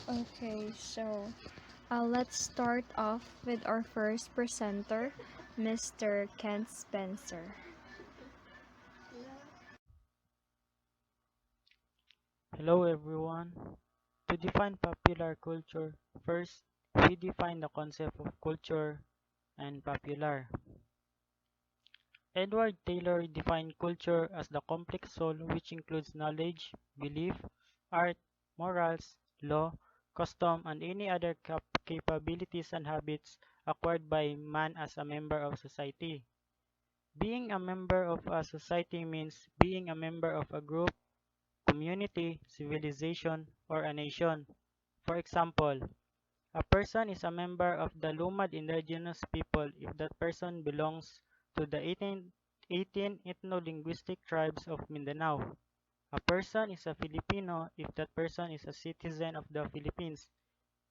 Okay, so let's start off with our first presenter, Mr. Kent Spencer. Hello everyone. To define popular culture, first we define the concept of culture and popular. Edward Taylor defined culture as the complex whole which includes knowledge, belief, art, morals, law, custom, and any other capabilities and habits acquired by man as a member of society. Being a member of a society means being a member of a group, community, civilization, or a nation. For example, a person is a member of the Lumad indigenous people if that person belongs to the 18 ethno-linguistic tribes of Mindanao. A person is a Filipino if that person is a citizen of the Philippines.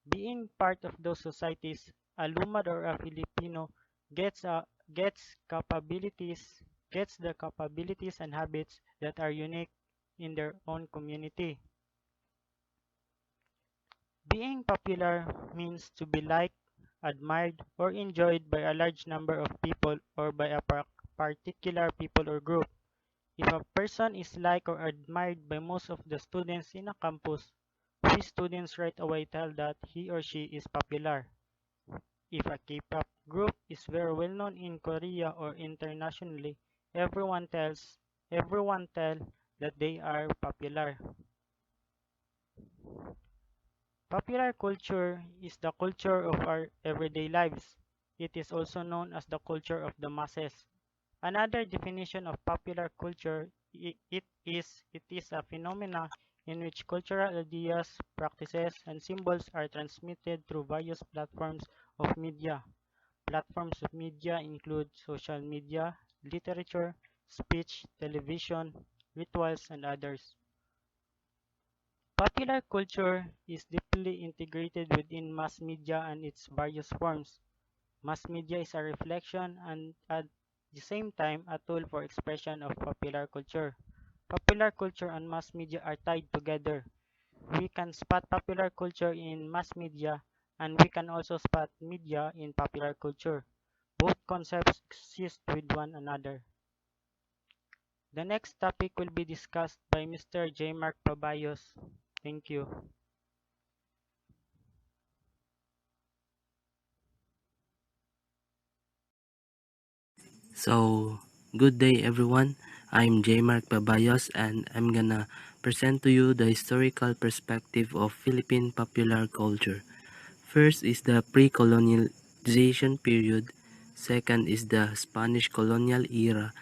Being part of those societies, a Lumad or a Filipino gets a gets capabilities gets the capabilities and habits that are unique in their own community. Being popular means to be liked, admired, or enjoyed by a large number of people or by a particular people or group. If a person is liked or admired by most of the students in a campus, we students right away tell that he or she is popular. If a K-pop group is very well known in Korea or internationally, everyone tell that they are popular. Popular culture is the culture of our everyday lives. It is also known as the culture of the masses. Another definition of popular culture it is a phenomena in which cultural ideas, practices, and symbols are transmitted through various platforms of media. Platforms of media include social media, literature, speech, television, rituals, and others. Popular culture is deeply integrated within mass media and its various forms. Mass media is a reflection and at the same time a tool for expression of popular culture. Popular culture and mass media are tied together. We can spot popular culture in mass media and we can also spot media in popular culture. Both concepts exist with one another. The next topic will be discussed by Mr. J. Mark Pabayos. Thank you. So, good day everyone. I'm J. Mark Pabayos and I'm gonna present to you the historical perspective of Philippine popular culture. First is the pre-colonialization period. Second is the Spanish colonial era.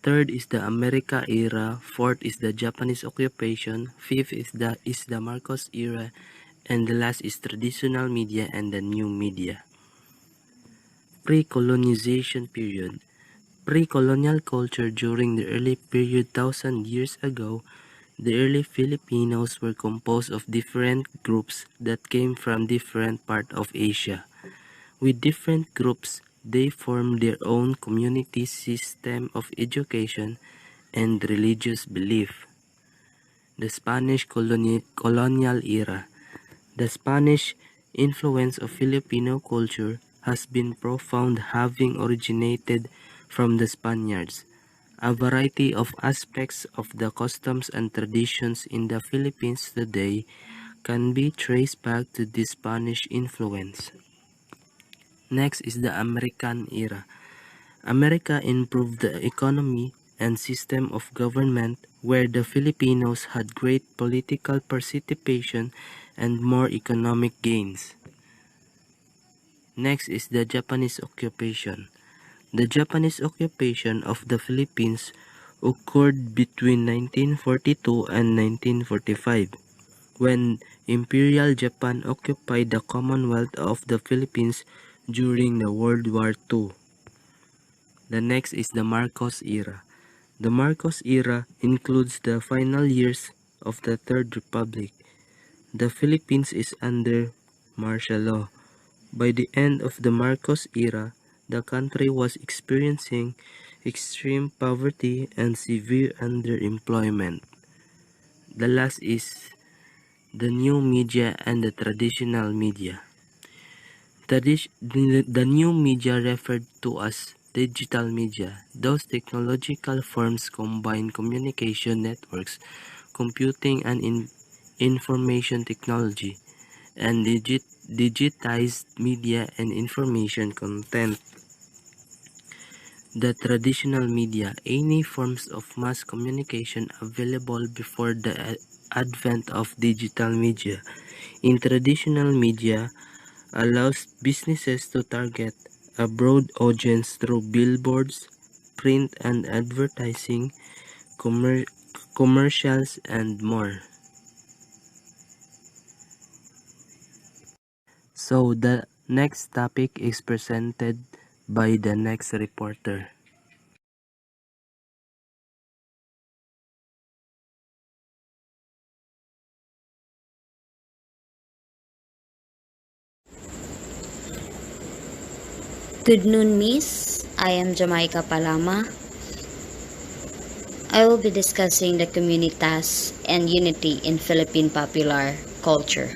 Third is the America era. Fourth is the Japanese occupation. Fifth is the Marcos era. And the last is traditional media and the new media. Pre-colonization period. Pre-colonial culture during the early period thousand years ago, the early Filipinos were composed of different groups that came from different parts of Asia. With different groups, they formed their own community system of education and religious belief. The Spanish colonial era. The Spanish influence of Filipino culture has been profound, having originated from the Spaniards. A variety of aspects of the customs and traditions in the Philippines today can be traced back to this Spanish influence. Next is the American era. America improved the economy and system of government where the Filipinos had great political participation and more economic gains. Next is the Japanese occupation. The Japanese occupation of the Philippines occurred between 1942 and 1945, when Imperial Japan occupied the Commonwealth of the Philippines during the World War II. The next is the Marcos era. The Marcos era includes the final years of the Third Republic. The Philippines is under martial law. By the end of the Marcos era, the country was experiencing extreme poverty and severe underemployment. The last is the new media and the traditional media. The new media referred to as digital media. Those technological forms combine communication networks, computing and information technology, and digitized media and information content. The traditional media, any forms of mass communication available before the advent of digital media. In traditional media, allows businesses to target a broad audience through billboards, print and advertising, commercials, and more. So the next topic is presented by the next reporter. Good noon, Miss. I am Jamaica Palama. I will be discussing the communitas and unity in Philippine popular culture.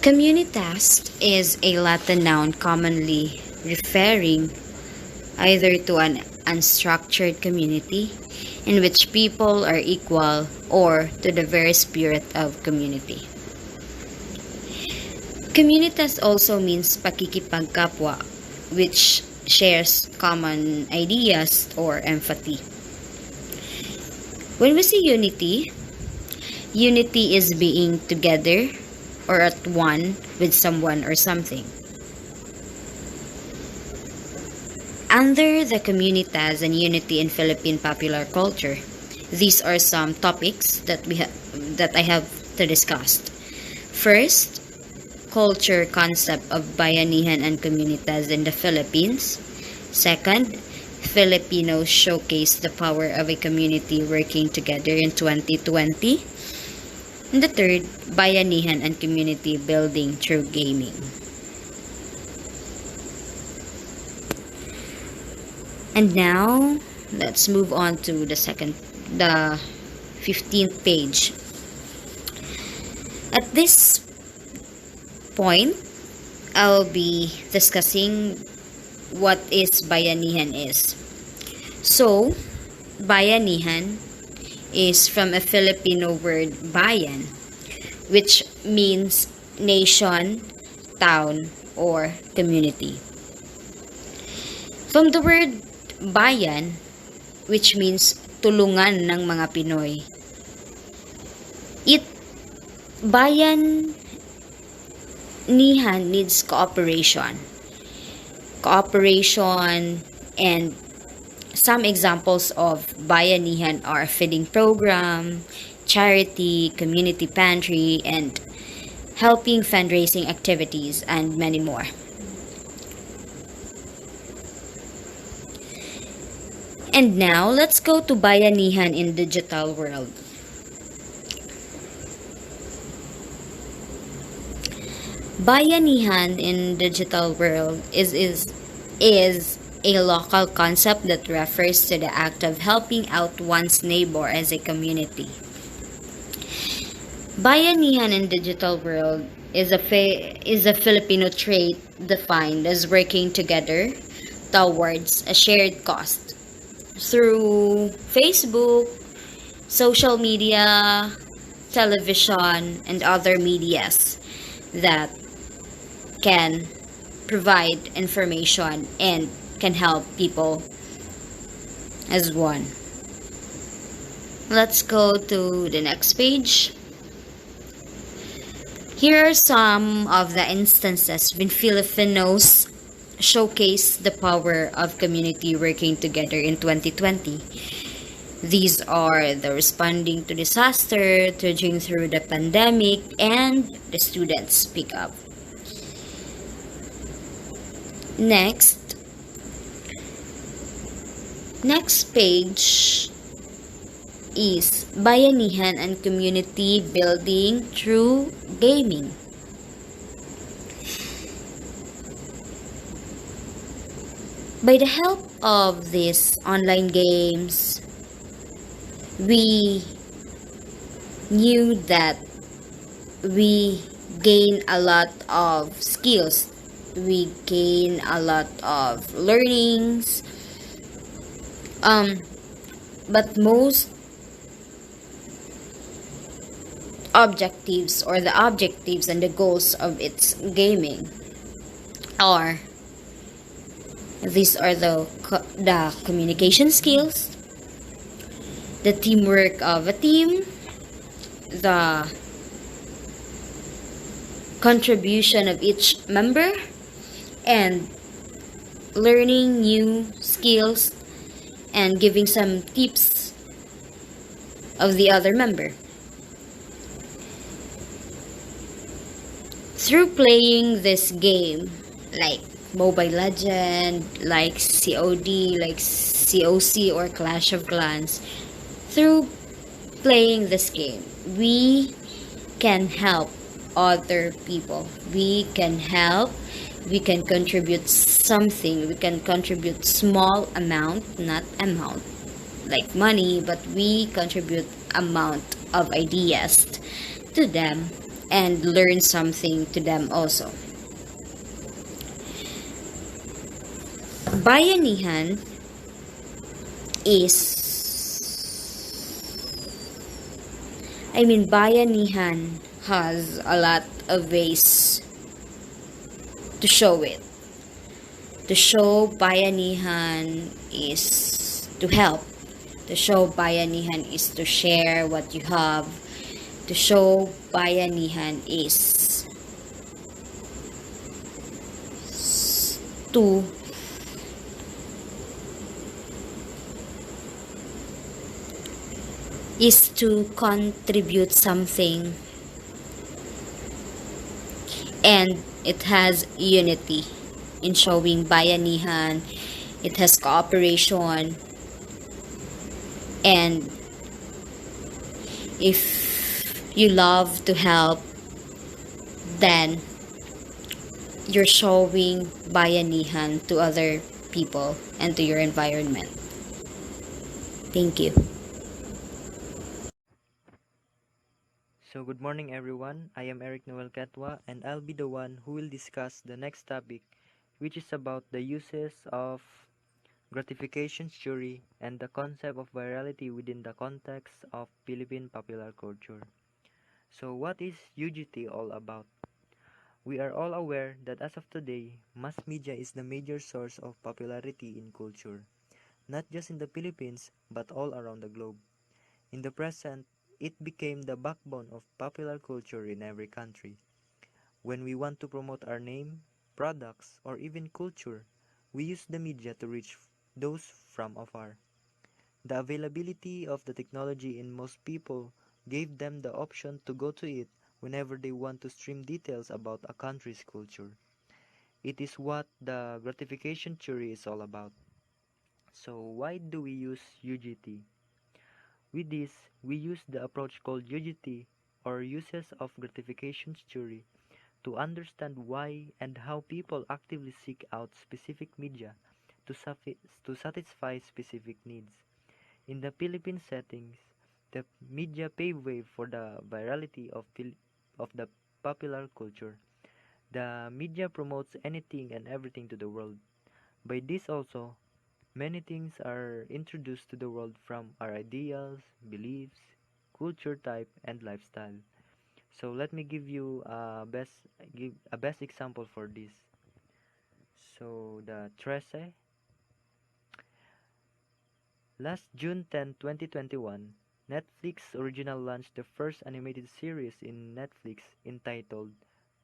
Communitas is a Latin noun commonly referring either to an unstructured community in which people are equal or to the very spirit of community. Communitas also means pakikipagkapwa, which shares common ideas or empathy. When we say unity, unity is being together or at one with someone or something. Under the communitas and unity in Philippine popular culture, these are some topics that I have to discuss. First, culture concept of bayanihan and communitas in the Philippines. Second, Filipinos showcase the power of a community working together in 2020. And the third, bayanihan and community building through gaming. And now, let's move on to the 15th page. At this point, I'll be discussing what is bayanihan is. So, bayanihan is from a Filipino word bayan, which means nation, town, or community. From the word bayan, which means tulungan ng mga Pinoy. Bayanihan needs cooperation. And some examples of bayanihan are feeding program, charity, community pantry, and helping fundraising activities, and many more. And now, let's go to bayanihan in digital world. Bayanihan in digital world is a local concept that refers to the act of helping out one's neighbor as a community. Bayanihan in digital world is a Filipino trait defined as working together towards a shared cause through Facebook, social media, television, and other medias that can provide information and can help people as one. Let's go to the next page. Here are some of the instances when Filipinos showcase the power of community working together in 2020. These are the responding to disaster, trudging through the pandemic, and the students speak up. Next page is bayanihan and community building through gaming. By the help of these online games, we knew that we gain a lot of skills, we gain a lot of learnings, but most objectives or the objectives and the goals of its gaming are these are the communication skills, the teamwork of a team, the contribution of each member, and learning new skills and giving some tips of the other member. Through playing this game, like Mobile Legend, like COD, like COC or Clash of Clans, through playing this game, we can help other people. We can help, we can contribute something, we can contribute small amount, not amount like money, but we contribute amount of ideas to them and learn something to them also. Bayanihan is Bayanihan has a lot of ways to show it. To show Bayanihan is to help. To show Bayanihan is to share what you have. To show Bayanihan is to contribute something, and it has unity in showing Bayanihan. It has cooperation, and if you love to help, then you're showing Bayanihan to other people and to your environment. Thank you. So good morning everyone, I am Eric Noel Ketwa and I'll be the one who will discuss the next topic, which is about the uses of gratification theory and the concept of virality within the context of Philippine popular culture. So what is UGT all about? We are all aware that as of today, mass media is the major source of popularity in culture, not just in the Philippines but all around the globe. In the present, it became the backbone of popular culture in every country. When we want to promote our name, products, or even culture, we use the media to reach those from afar. The availability of the technology in most people gave them the option to go to it whenever they want to stream details about a country's culture. It is what the gratification theory is all about. So why do we use UGT? With this, we use the approach called UGT or uses of gratification theory to understand why and how people actively seek out specific media to satisfy specific needs. In the Philippine settings, the media pave way for the virality of the popular culture. The media promotes anything and everything to the world. By this also, many things are introduced to the world from our ideals, beliefs, culture type, and lifestyle. So let me give a best example for this. So the 13, last June 10, 2021, Netflix original launched the first animated series in Netflix entitled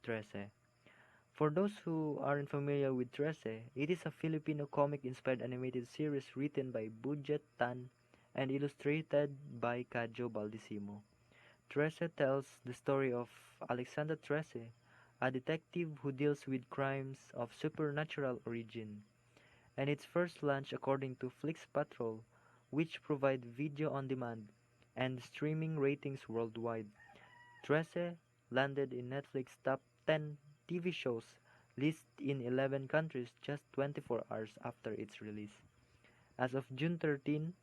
13. For those who aren't familiar with 13, it is a Filipino comic-inspired animated series written by Budget Tan and illustrated by Kadjo Baldissimo. 13 tells the story of Alexander 13, a detective who deals with crimes of supernatural origin, and its first launch according to Flix Patrol, which provide video on demand and streaming ratings worldwide. 13 landed in Netflix top 10 TV shows list in 11 countries just 24 hours after its release. As of June 13,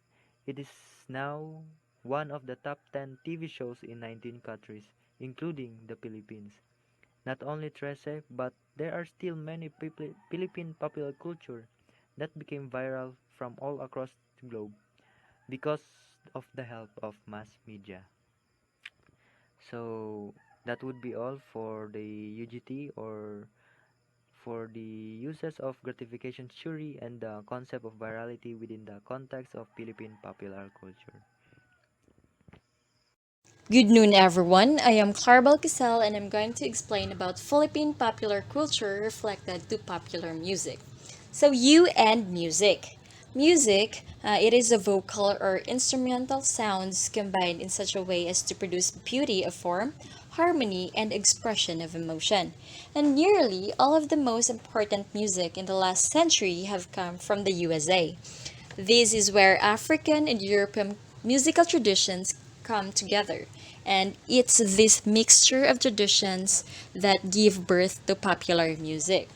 it is now one of the top 10 TV shows in 19 countries, including the Philippines. Not only 13, but there are still many Philippine popular culture that became viral from all across the globe because of the help of mass media. So that would be all for the UGT, or for the uses of gratification theory and the concept of virality within the context of Philippine popular culture. Good noon, everyone. I am Clarabel Casal, and I'm going to explain about Philippine popular culture reflected to popular music. So, you and music. Music, it is a vocal or instrumental sounds combined in such a way as to produce beauty of form, harmony, and expression of emotion. And nearly all of the most important music in the last century have come from the USA. This is where African and European musical traditions come together. And it's this mixture of traditions that give birth to popular music.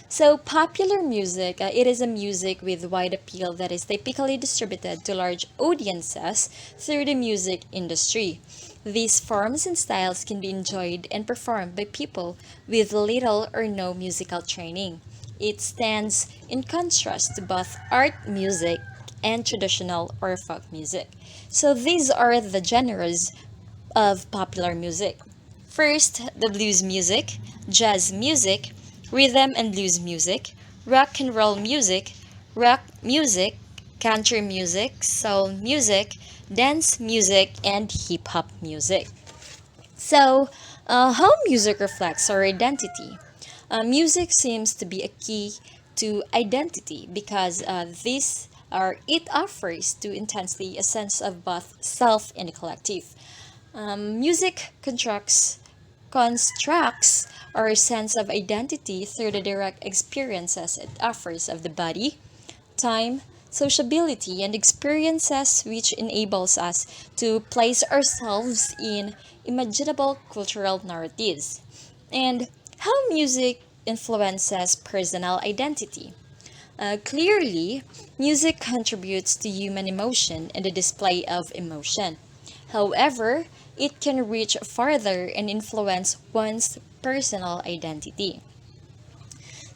So, popular music, it is a music with wide appeal that is typically distributed to large audiences through the music industry. These forms and styles can be enjoyed and performed by people with little or no musical training. It stands in contrast to both art music and traditional or folk music. So, these are the genres of popular music. First, the blues music, jazz music, rhythm and blues music, rock and roll music, country music, soul music, dance music, and hip hop music. So, how music reflects our identity? Music seems to be a key to identity because this or it offers to intensely a sense of both self and collective. Music constructs our sense of identity through the direct experiences it offers of the body, time, sociability, and experiences which enables us to place ourselves in imaginable cultural narratives. And how music influences personal identity. Clearly, music contributes to human emotion and the display of emotion. However, it can reach farther and influence one's personal identity.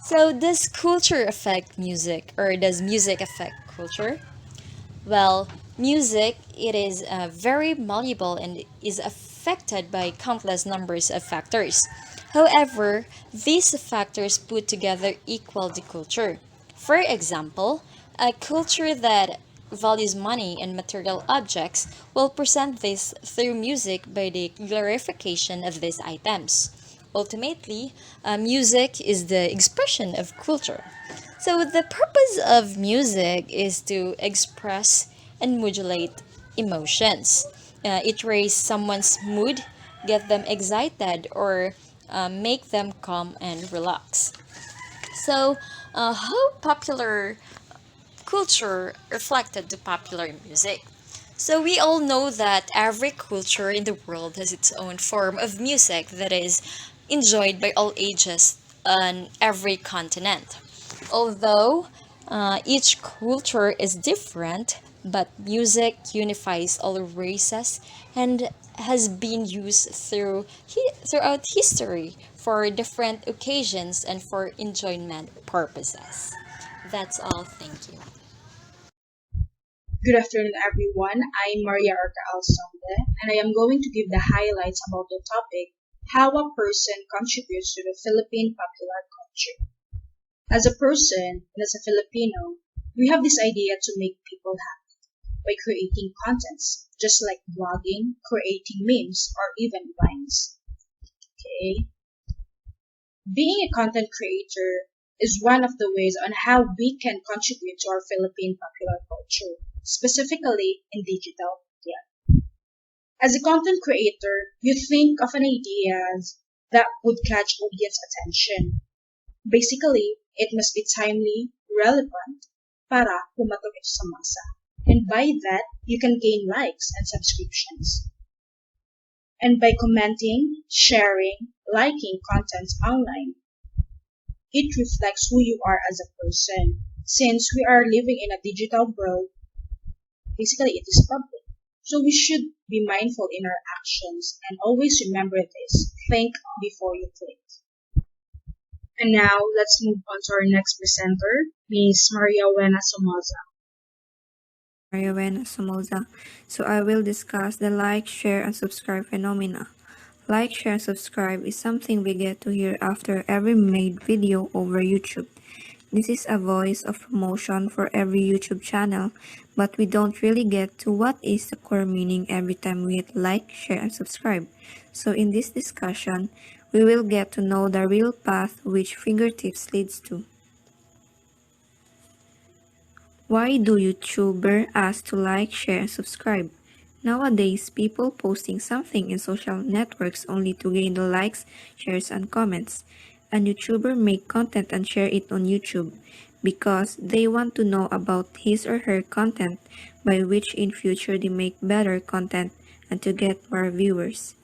So, does culture affect music, or does music affect culture? Well, music it is very malleable and is affected by countless numbers of factors. However, these factors put together equal the culture. For example, a culture that values money and material objects will present this through music by the glorification of these items. Ultimately, music is the expression of culture. So, the purpose of music is to express and modulate emotions. It raises someone's mood, get them excited, or make them calm and relax. So, how popular culture reflected to popular music? So, we all know that every culture in the world has its own form of music that is enjoyed by all ages on every continent. Although each culture is different, but music unifies all races and has been used throughout history for different occasions and for enjoyment purposes. That's all. Thank you. Good afternoon, everyone. I'm Maria Arca Alzonde, and I am going to give the highlights about the topic how a person contributes to the Philippine popular culture. As a person and as a Filipino, we have this idea to make people happy by creating contents, just like blogging, creating memes, or even vines. Okay? Being a content creator is one of the ways on how we can contribute to our Philippine popular culture, specifically in digital media. As a content creator, you think of an idea that would catch audience attention. Basically, it must be timely, relevant, para pumatok ito sa masa. And by that, you can gain likes and subscriptions. And by commenting, sharing, liking contents online, it reflects who you are as a person. Since we are living in a digital world, basically it is public. So we should be mindful in our actions and always remember this. Think before you click. And now let's move on to our next presenter, Ms. Maria Wena Somoza. Mariawena Somoza. So I will discuss the like, share, and subscribe phenomena. Like, share, and subscribe is something we get to hear after every made video over YouTube. This is a voice of promotion for every YouTube channel, but we don't really get to what is the core meaning every time we hit like, share, and subscribe. So in this discussion, we will get to know the real path which fingertips leads to. Why do YouTubers ask to like, share, and subscribe? Nowadays, people posting something in social networks only to gain the likes, shares, and comments. And YouTuber make content and share it on YouTube because they want to know about his or her content, by which in future they make better content and to get more viewers.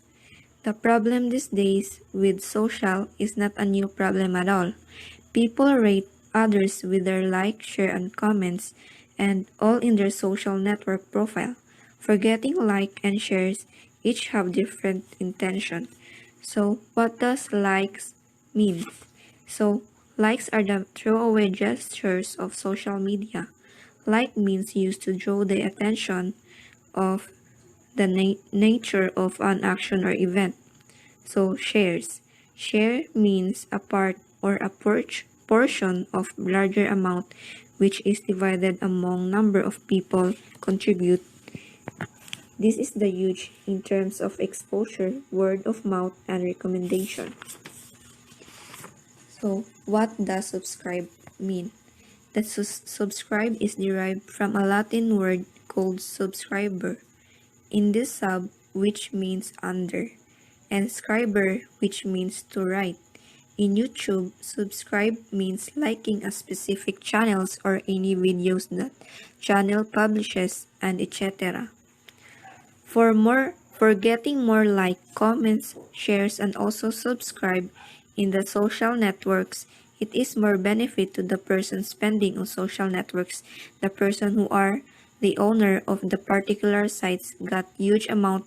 The problem these days with social is not a new problem at all. People rate others with their like, share, and comments, and all in their social network profile. Forgetting like and shares each have different intention. So, what does likes mean? So, likes are the throwaway gestures of social media. Like means used to draw the attention of the nature of an action or event. So, shares. Share means a part or a portion of larger amount which is divided among number of people contribute. This is the huge in terms of exposure, word of mouth, and recommendation. So, what does subscribe mean? The subscribe is derived from a Latin word called subscriber. In this sub, which means under, and scriber, which means to write. In YouTube, subscribe means liking a specific channels or any videos that channel publishes and etc. For getting more like, comments, shares, and also subscribe in the social networks, it is more benefit to the person spending on social networks. The person who are the owner of the particular sites got huge amount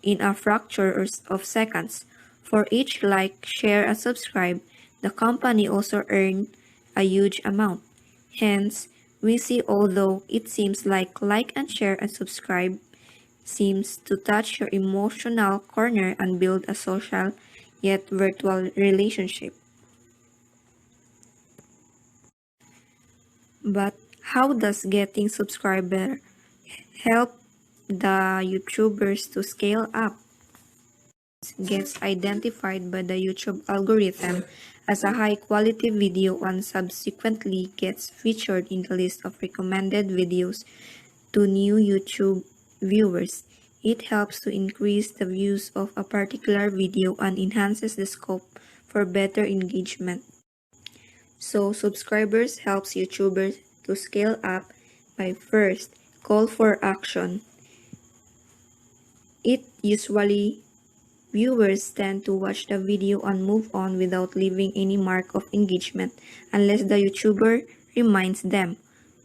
in a fracture of seconds. For each like, share, and subscribe, the company also earned a huge amount. Hence, we see although it seems like and share and subscribe seems to touch your emotional corner and build a social yet virtual relationship. But how does getting subscriber help the YouTubers to scale up? Gets identified by the YouTube algorithm as a high-quality video and subsequently gets featured in the list of recommended videos to new YouTube viewers. It helps to increase the views of a particular video and enhances the scope for better engagement. So subscribers helps YouTubers to scale up by first, call for action. It usually viewers tend to watch the video and move on without leaving any mark of engagement unless the YouTuber reminds them.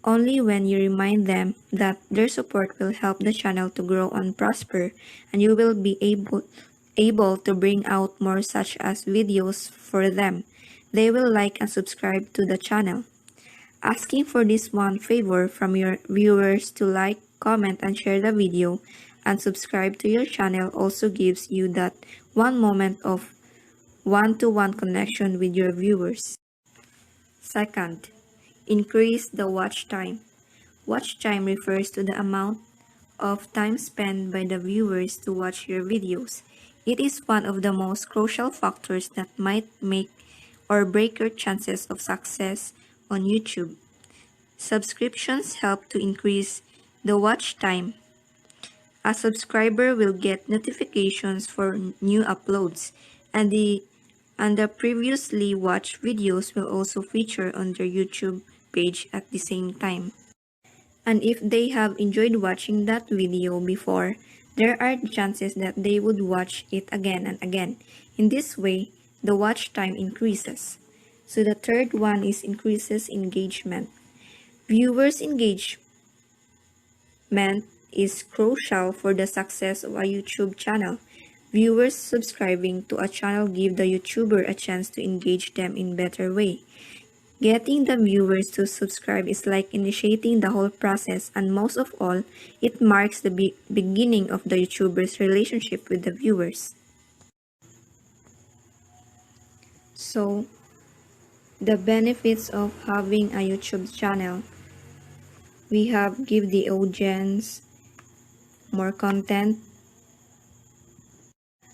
Only when you remind them that their support will help the channel to grow and prosper, and you will be able to bring out more such as videos for them. They will like and subscribe to the channel. Asking for this one favor from your viewers to like, comment, and share the video and subscribe to your channel also gives you that one moment of one-to-one connection with your viewers. Second, increase the watch time. Watch time refers to the amount of time spent by the viewers to watch your videos. It is one of the most crucial factors that might make or break your chances of success on YouTube. Subscriptions help to increase the watch time. A subscriber will get notifications for new uploads, and the previously watched videos will also feature on their YouTube page at the same time. And if they have enjoyed watching that video before, there are chances that they would watch it again and again. In this way, the watch time increases. So the third one is increases engagement. Viewers' engagement is crucial for the success of a YouTube channel. Viewers subscribing to a channel give the YouTuber a chance to engage them in better way. Getting the viewers to subscribe is like initiating the whole process, and most of all, it marks the beginning of the YouTuber's relationship with the viewers. So, the benefits of having a YouTube channel. We have give the audience more content.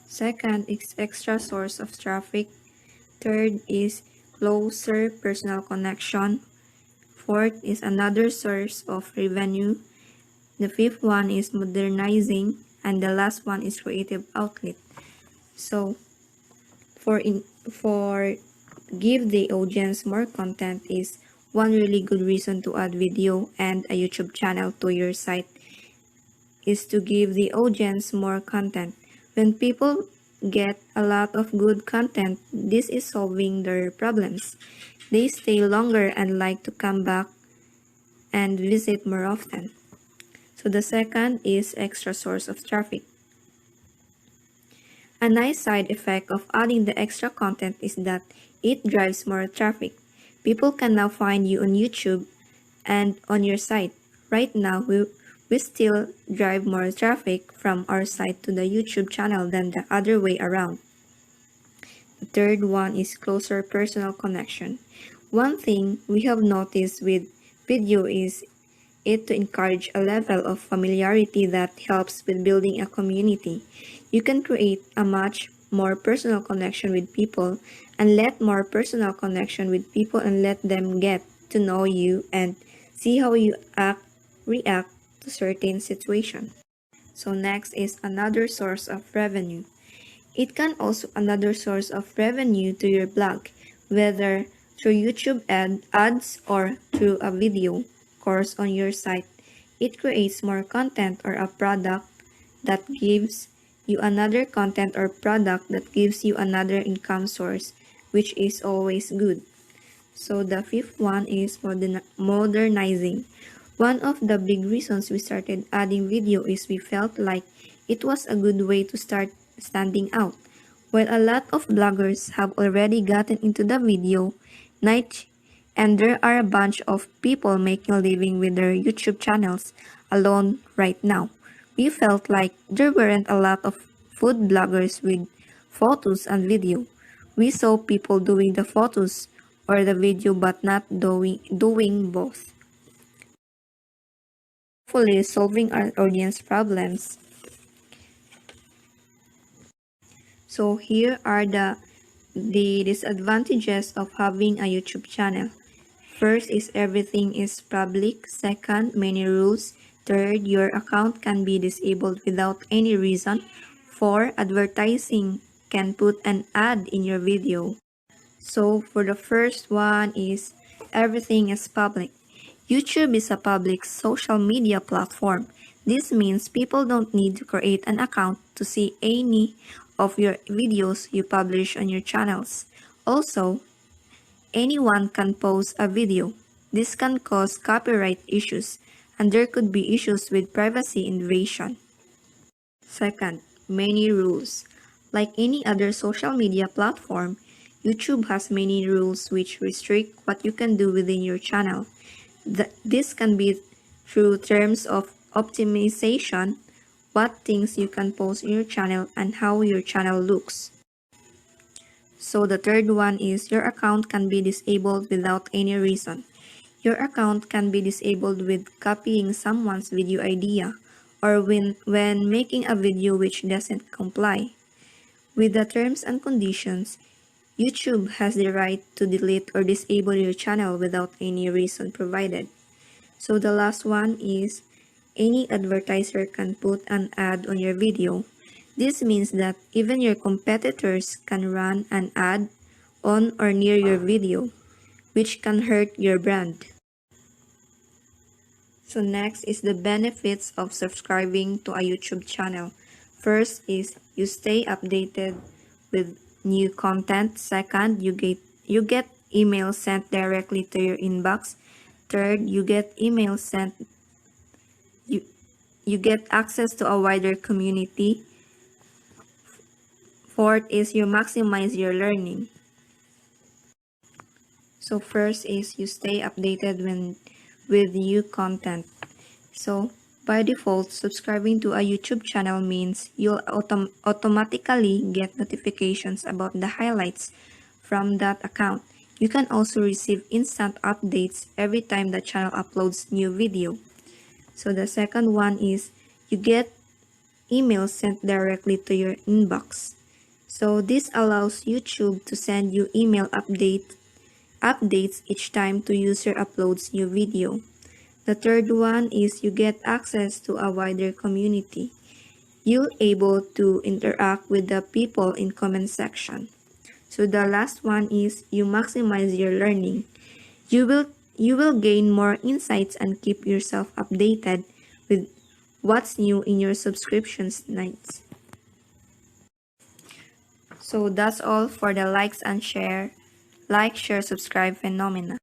Second is extra source of traffic. Third is closer personal connection. Fourth is another source of revenue. The fifth one is modernizing, and the last one is creative outlet. So, for give the audience more content is one really good reason to add video and a YouTube channel to your site is to give the audience more content. When people get a lot of good content, this is solving their problems. They stay longer and like to come back and visit more often. So the second is extra source of traffic. A nice side effect of adding the extra content is that it drives more traffic. People can now find you on YouTube and on your site. Right now, we still drive more traffic from our site to the YouTube channel than the other way around. The third one is closer personal connection. One thing we have noticed with video is it to encourage a level of familiarity that helps with building a community. You can create a much more personal connection with people and let more personal connection with people and let them get to know you and see how you react to certain situation. So next is another source of revenue. It can also another source of revenue to your blog, whether through YouTube ads or through a video course on your site. It creates more content or a product that gives you another content or product that gives you another income source, which is always good. So the fifth one is modernizing. One of the big reasons we started adding video is we felt like it was a good way to start standing out. While a lot of bloggers have already gotten into the video niche, and there are a bunch of people making a living with their YouTube channels alone right now, we felt like there weren't a lot of food bloggers with photos and video. We saw people doing the photos or the video but not doing both. Hopefully solving our audience problems. So here are the disadvantages of having a YouTube channel. First is everything is public. Second, many rules. Third, your account can be disabled without any reason. 4. Advertising can put an ad in your video. So for the first one is everything is public. YouTube is a public social media platform. This means people don't need to create an account to see any of your videos you publish on your channels. Also, anyone can post a video. This can cause copyright issues, and there could be issues with privacy invasion. Second, many rules. Like any other social media platform, YouTube has many rules which restrict what you can do within your channel. This can be through terms of optimization, what things you can post in your channel, and how your channel looks. So the third one is your account can be disabled without any reason. Your account can be disabled with copying someone's video idea or when making a video which doesn't comply with the terms and conditions. YouTube has the right to delete or disable your channel without any reason provided. So the last one is any advertiser can put an ad on your video. This means that even your competitors can run an ad on or near your video, which can hurt your brand. So next is the benefits of subscribing to a YouTube channel. First is you stay updated with new content. Second, you get emails sent directly to your inbox. Third, you get emails sent you get access to a wider community. Fourth is you maximize your learning. So first is you stay updated with new content. So by default, subscribing to a YouTube channel means you'll automatically get notifications about the highlights from that account. You can also receive instant updates every time the channel uploads new video. So the second one is you get emails sent directly to your inbox. So this allows YouTube to send you email updates each time the user uploads new video. The third one is you get access to a wider community. You're able to interact with the people in comment section. So the last one is you maximize your learning. You will gain more insights and keep yourself updated with what's new in your subscriptions nights. So that's all for the likes and share. Like, share, subscribe phenomena.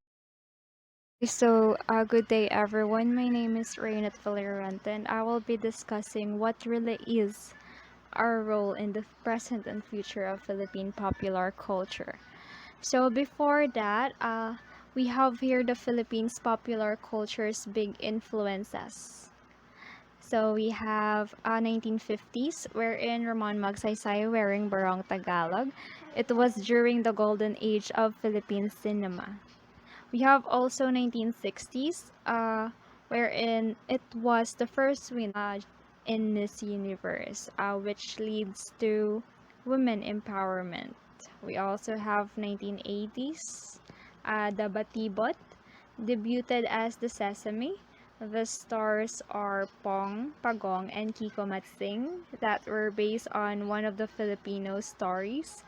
So, good day everyone. My name is Rainette Valerante and I will be discussing what really is our role in the present and future of Philippine popular culture. So, before that, we have here the Philippines popular culture's big influences. So, we have 1950s, wherein Ramon Magsaysay wearing barong Tagalog. It was during the golden age of Philippine cinema. We have also 1960s, wherein it was the first win in Miss Universe, which leads to women empowerment. We also have 1980s, the Batibot, debuted as the Sesame. The stars are Pong, Pagong, and Kiko Matsing that were based on one of the Filipino stories,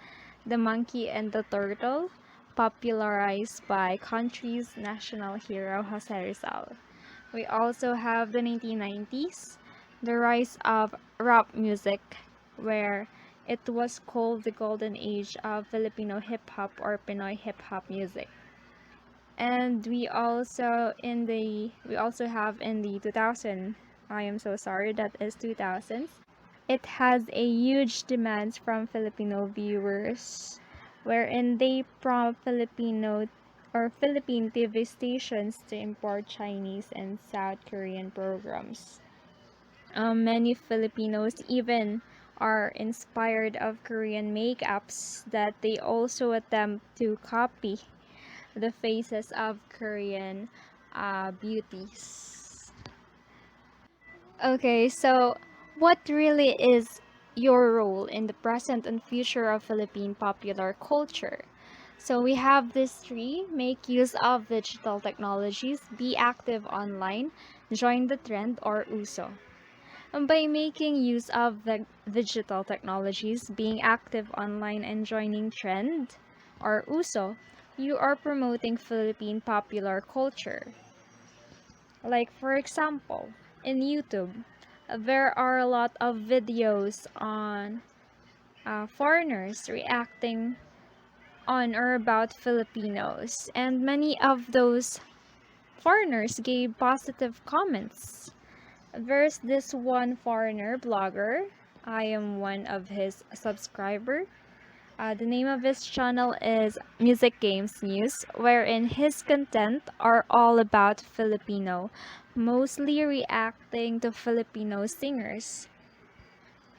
The Monkey and the Turtle, popularized by country's national hero Jose Rizal. We also have the 1990s, the rise of rap music, where it was called the golden age of Filipino hip hop or Pinoy hip hop music. And we also have in the 2000, I am so sorry, that is 2000s. It has a huge demands from Filipino viewers, wherein they prompt Filipino or Philippine TV stations to import Chinese and South Korean programs. Many Filipinos even are inspired of Korean makeups that they also attempt to copy the faces of Korean beauties. Okay, so what really is your role in the present and future of Philippine popular culture? So we have these three: make use of digital technologies, be active online, join the trend or uso. And by making use of the digital technologies, being active online and joining trend or uso, you are promoting Philippine popular culture. Like for example, in YouTube, there are a lot of videos on foreigners reacting on or about Filipinos, and many of those foreigners gave positive comments. There's this one foreigner blogger. I am one of his subscriber. The name of his channel is Music Games News, wherein his content are all about Filipino, mostly reacting to Filipino singers.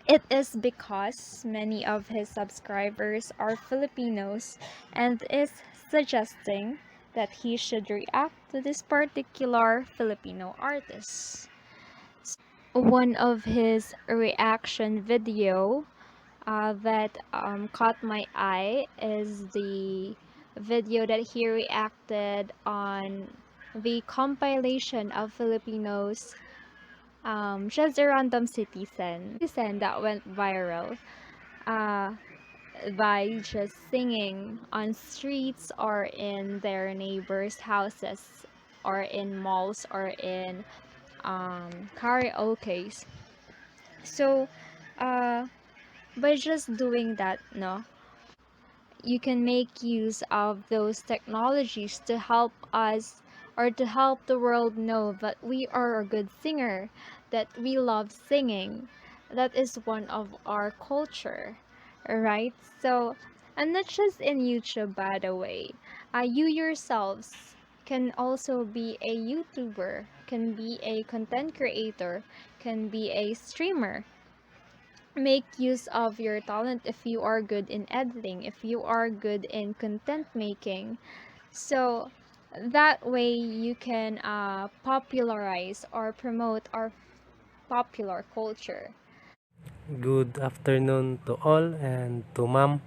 It is because many of his subscribers are Filipinos and is suggesting that he should react to this particular Filipino artist. One of his reaction video that caught my eye is the video that he reacted on the compilation of Filipinos, just a random citizen that went viral uh, by just singing on streets or in their neighbors' houses or in malls or in karaoke's. So by just doing that, no, you can make use of those technologies to help us or to help the world know that we are a good singer, that we love singing. That is one of our culture, right? So, and not just in YouTube, by the way. You yourselves can also be a YouTuber, can be a content creator, can be a streamer. Make use of your talent if you are good in editing, if you are good in content making. So that way you can popularize or promote our popular culture. Good afternoon to all and to ma'am.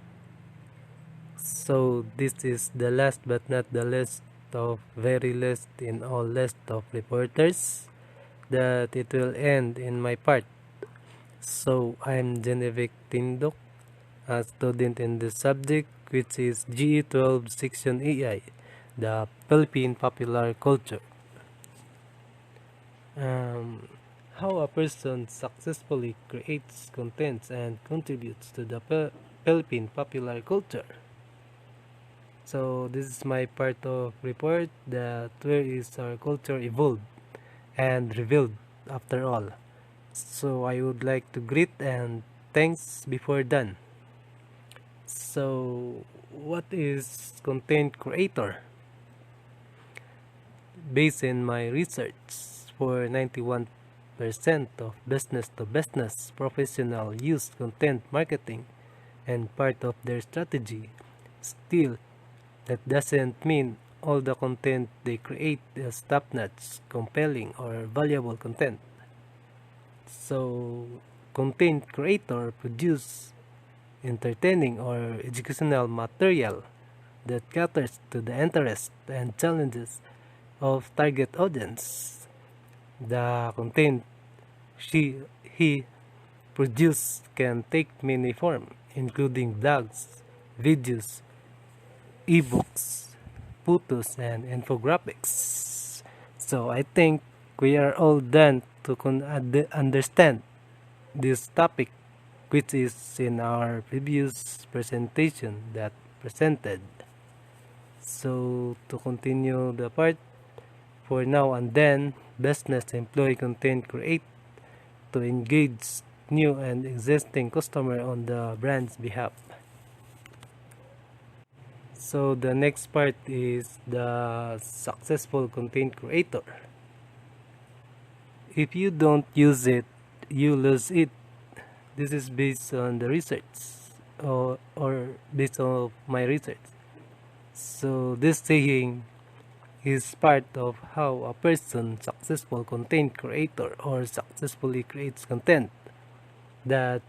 So this is the last but not the least of very least in all list of reporters that it will end in my part. So I'm Genevieve Tindok, a student in the subject which is GE12 section AI, the Philippine popular culture. Um, how a person successfully creates contents and contributes to the Philippine popular culture. So this is my part of report that where is our culture evolved and revealed after all. So I would like to greet and thanks before done. So what is content creator? Based in my research, for 91% of business to business professional use content marketing and part of their strategy. Still, that doesn't mean all the content they create is top-notch, compelling, or valuable content. So, content creator produce entertaining or educational material that caters to the interests and challenges of target audience. The content he produce can take many forms, including blogs, videos, ebooks, photos, and infographics. So I think we are all done to understand this topic, which is in our previous presentation that presented. So to continue the part, for now and then, business employ content create to engage new and existing customer on the brand's behalf. So the next part is the successful content creator. If you don't use it, you lose it. This is based on the research or based on my research. So this saying is part of how a person successful content creator or successfully creates content. That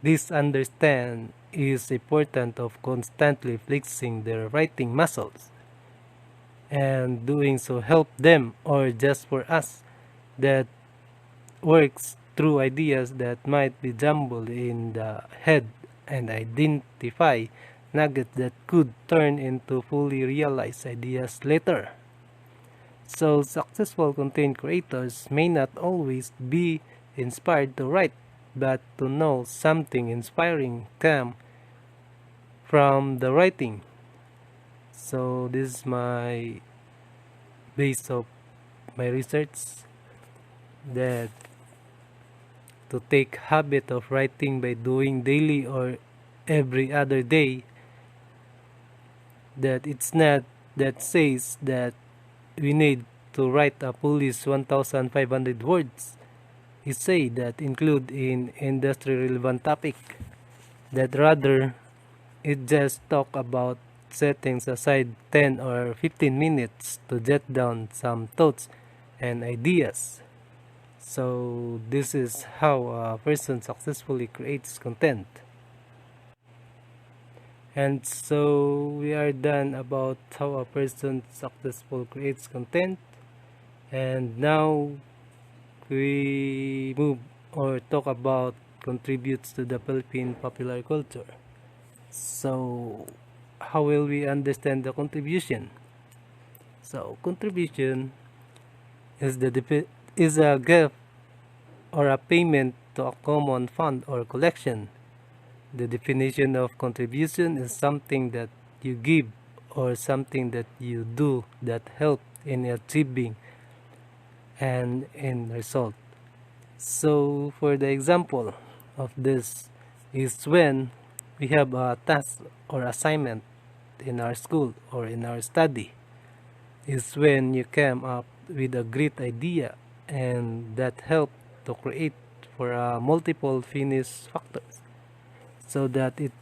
this understand is important of constantly flexing their writing muscles, and doing so help them or just for us that works through ideas that might be jumbled in the head and identify nuggets that could turn into fully realized ideas later. So successful content creators may not always be inspired to write, but to know something inspiring come from the writing. So this is my base of my research, that to take habit of writing by doing daily or every other day, that it's not that says that we need to write a police 1500 words. It say that include in industry relevant topic, that rather it just talk about settings aside 10 or 15 minutes to jot down some thoughts and ideas. So this is how a person successfully creates content. And so we are done about how a person successful creates content. And now we move or talk about contributes to the Philippine popular culture. So how will we understand the contribution? So contribution is is a gift or a payment to a common fund or collection. The definition of contribution is something that you give or something that you do that help in achieving an end result. So for the example of this is when we have a task or assignment in our school or in our study, is when you came up with a great idea and that helped to create for a multiple finish factors so that it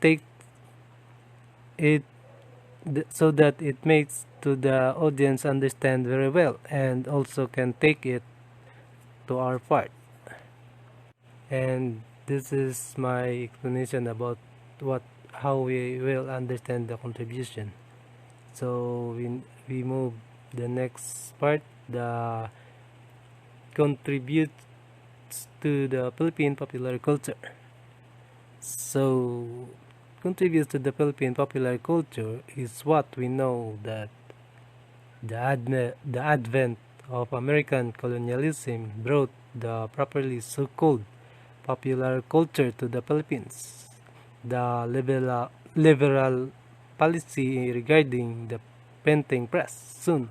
so that it makes to the audience understand very well and also can take it to our part. And this is my explanation about what how we will understand the contribution. So we move the next part, the contributes to the Philippine popular culture. So contributes to the Philippine popular culture is what we know that the advent of American colonialism brought the properly so-called popular culture to the Philippines. The liberal policy regarding the printing press soon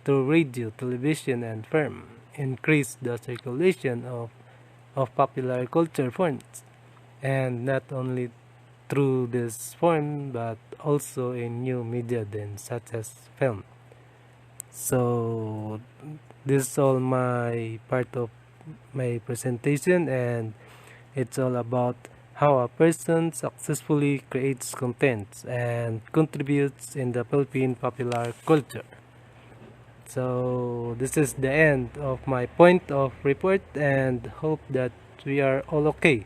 through radio, television, and film increased the circulation of popular culture forms, and not only through this form but also in new media then such as film. So this is all my part of my presentation, and it's all about how a person successfully creates content and contributes in the Philippine popular culture. So this is the end of my point of report and hope that we are all okay.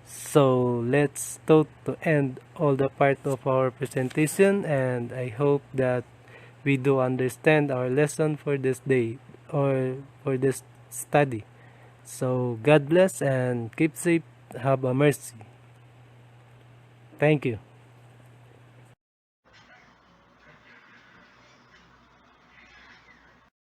So let's start to end all the part of our presentation, and I hope that we do understand our lesson for this day or for this study. So God bless and keep safe. Have a mercy. Thank you.